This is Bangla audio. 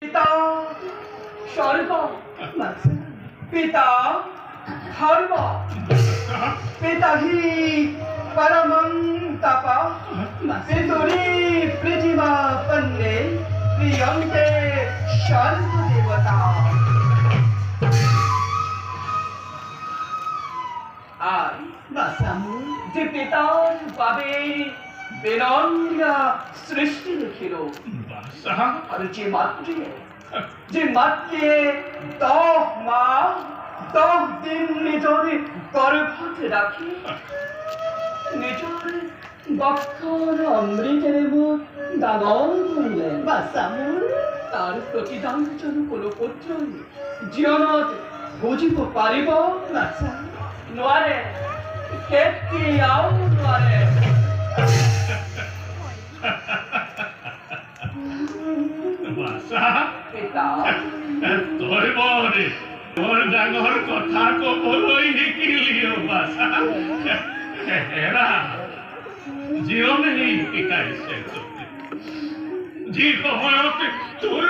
পিতা স্বর্গ, পিতা ধর্ম, পিতা হি পরমং তপ, পিতুরি পৃথিবী পন্নে প্রিয়ন্তে সর্বদেবতা। আর যে পিতার পাবে বেনন্যা সৃষ্টি দেখিল, আর যে মাতৃ 10 মাস 10 দিন নিজের গর্ভে রাখি নিজের বক্ষর অমৃতের মুখ দাদন করিলেন, তার প্রতিদান যেন কোনো পুত্র জীবনত বুঝিব পারিব নোয়ারে, কেতি আও নোয়ারে। তোর ডাঙর কথা কবলৈ শিকিলিও বাছা, এৰা জীৱনে শিকাইছে যি সময়ত তোৰ